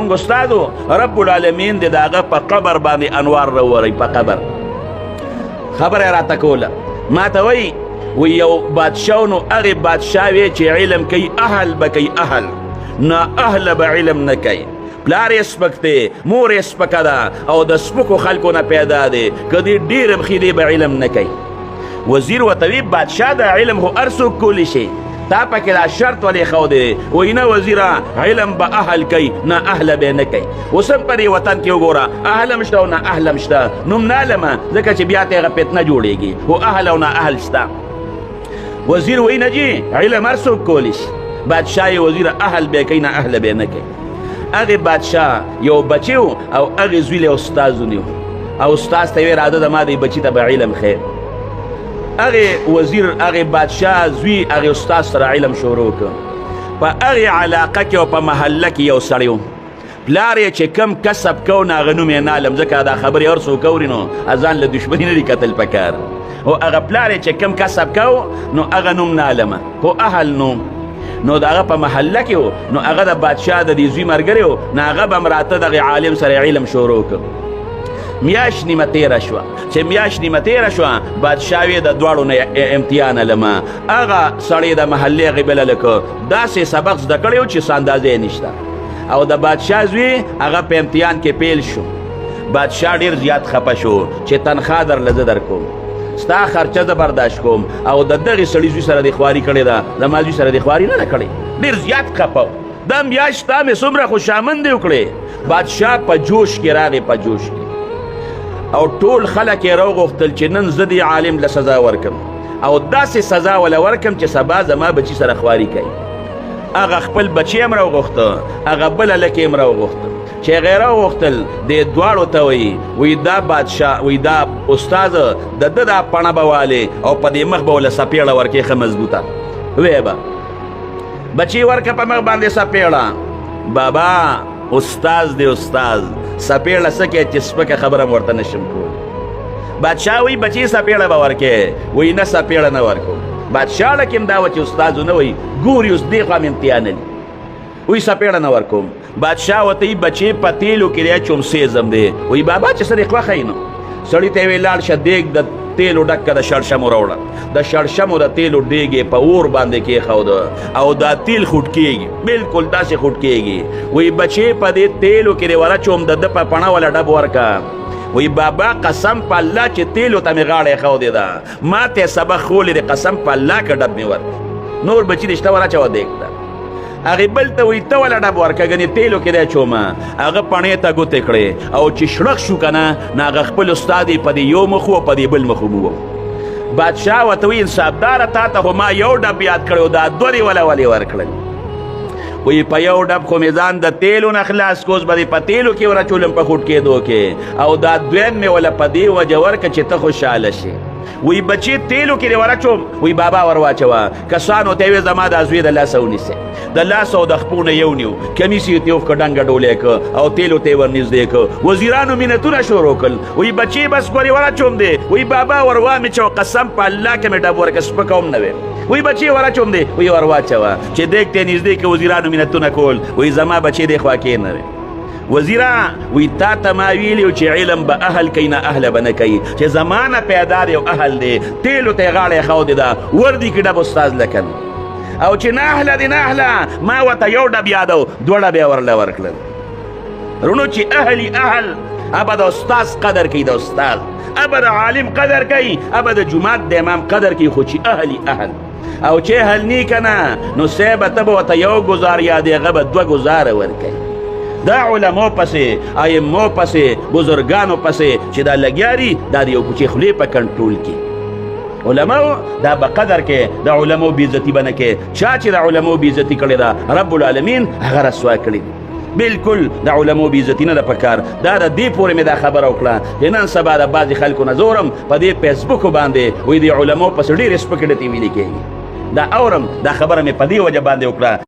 زمونږ استادو رب العالمین دې د هغه په قبر باندې انوار راووری په قبر خبره یې راته کوله ما ته وایي یو بادشاه نو هغې بادشاه وی چې علم کوي اهل به کوي اهل نه اهله به علم نه کوي پلار یې سپک دی مور یې سپکه ده او د سپکو خلکو نه پیدا دی که دې ډېر بخي دی به علم نه کوي وزیر ورته وی بادشاه د علم خو هر څوک کولی شي تا پکې دا شرط ولې ښودی وایي نه وزیره علم به اهل کوي نه اهله به نه کوي اوس هم په دې وطن کې وګوره اهل هم شته او نه اهل هم شته نوم نه علمه ځکه چې بیا ته هغه فتنه جوړېږي خو اهل او نه اهل شته وزیر وایي نه جي علم هر څوک کولی شي بادشاه یې وزیره اهل به کوي نه اهله به نه کوي هغې بادشاه یو بچی و او هغې زوی له استاز ونیو او استاز ته یې ویې راده د ما دې بچي ته به علم ښیې هغې وزیر هغې بادشاه زوی هغې استاد سره علم شروع کړ په هغې علاقه کې او په محله کې یو سړی و پلار یې چې کم کسب کو نو هغه نوم یې نه علم ځکه دا خبرې هر څوک اوري نو ځان له دشمني نه دي کتل پکار او هغه پلار یې چې کم کسب کو نو هغه نوم نه علمه خو اهل نو د هغه په محله کې و نو هغه د بادشاه د دې زوی ملګری و نو هغه به هم راته دغې عالم سره علم شروع کړ میاشت نیمه تیره شوه چې میاشت نیمه تیره شوه بادشاه وی د دواړو نه امتحان علمه هغه سړی د محلې هغې بلله که داسې سبق زده کړی و چې څه اندازه یې نشته او د بادشاه زوی هغه په امتحان کې پیل شو بادشاه ډېر زیات خفه شو چې تنخوا درله زه درکوم ستا خرچه زه برداشت کوم او د دغې سړي زوی سره دې خواري کړې ده زما زوی سره دې خواري نه ده کړې ډېر زیات خفه و دا میاشت تا مې څومره خوشامندې وکړې بادشاه په جوش کې راغی په جوش کې او ټول خلک یې راوغوښتل چې نن زه دې عالم له سزا ورکم او داسې سزا وله ورکم چې سبا زما بچي سره خواري کوي هغه خپل بچی هم راوغوښته هغه بله لکې هم راوغوښته چې هغې راوغوښتل دې دواړو ته وایي دا بادشاه وایي دا استاد د ده دا پڼه به والې او په دې مخ به وله سپېړه ورکې ښه مضبوطه ویې به بچی ورکه په مخ باندې سپېړه بابا استاد دی استاد سپېړه څه کې چې سپکه خبره م ورته نشم کولی بادشاه وایي بچی سپېړه به ورکې وایي نه سپېړه نه ورکوم بادشاه له کې هم دا وه چې استاد ونه وایي ګوري اوس دې خوا مې امتحان لي وایي سپېړه نه ورکوم بادشاه ورته وایي بچې په تیلو کې دی چوم سیزم دی وایي بابا چې څه دې خوښه یې نو سړي ته یې ویې لاړ شه دیګ د تیلو ډکه د شړشمو راوړه د شړشمو د تیلو ډېګ یې په اور باندې کېښوده او دا تیل خوټ کېږي بلکل داسې خوټ کېږي وایي بچې په دې تیلو کې دې وراچوم د ده په پڼه والا ډب ورکه وایي بابا قسم په الله چې تیلو ته مې غاړه ایښودې ده ما ته یې سبق ښولی دی قسم په الله که ډب مې ورکړي نور بچي دې شته وراچوه دیګ ته هغې بل ته وایي ته وله ډب ورکه ګنې تیلو کې دی چومه هغه پڼې ته ګوتې کړې او چې شړق شو که نه نو هغه خپل استاد یې په دې یو مخ و په دې بل مخ ومو بادشاه ورته وایي انصافداره تا ته خو ما یو ډب یاد کړی و دا دوه دې ولې ورکړل وایي په یو ډب خو مې ځان د تیلو نه خلاص کوز به دې په تیلو کې ورچولم په خوټ کېدو کې او دا دویم مې وله په دې وجه ورکړه چې ته خوشحاله شې وایي بچې تیلو کې دې ورچوم وایي بابا ور واچوه کسانو ته یې ویې زما دا زوی د لاسه ونیسئ د لاسه او د خپو نه یو نیو کمیس یې تېوف که ډنګه ډولی که او تیلو ته یې ور نږدې که وزیرانو مینتونه شروع کړل وایي بچې بس ورې ورچوم دی وایي بابا ور وامې چوه قسم په الله که مې ډب ورکړه سپکه هم نه وې وایي بچې ورچوم دی وایي ور واچوه چې دیګ ته یې نږدې که وزیرانو مینتونه کول وایي زما بچې دې خوا کېنوې وزیره وی تا ته ما ویلي چې علم به اهل کوي نه اهله به نه کوي چې زمانه پیدا دی او اهل دی تیلو ته یې غاړه ایښودې ده وردي کې ډب استاز لکن او چې نه اهله دی نه اهله ما ورته یو ډب یادو دوه ډب یې ورله ورکړل رونو چې اهلي اهل ابه د استاز قدر کوي د استاز ابه د عالم قدر کوي ابه د جومات د امام قدر کوي خو چې اهلي اهل او چې اهل نی که نه نو صیبه ته به ورته یو ګزار یادې هغه به دوه ګزاره ورکوي دا علماء پسې ائمو پسې بزرګانو پسې چې دا لګیا دي دا د یو کوچې خولې په کنټرول کې علماء دا په قدر کې د علماء بېعزتي به نه کوې چا چې د علماء بېعزتي کړې ده رب العالمین هغه رسوا کړي بالکل د علماء بېعزتي نه ده پکار دا د دې پورې مې دا خبره وکړه چې نن سبا د بعضې خلکو نه زورم په دې فیسبوکو باندې وایي د علماء پسې ډېرې سپکې ډتې ویلې کېږي دا اورم دا خبره مې په دې وجه باندې وکړه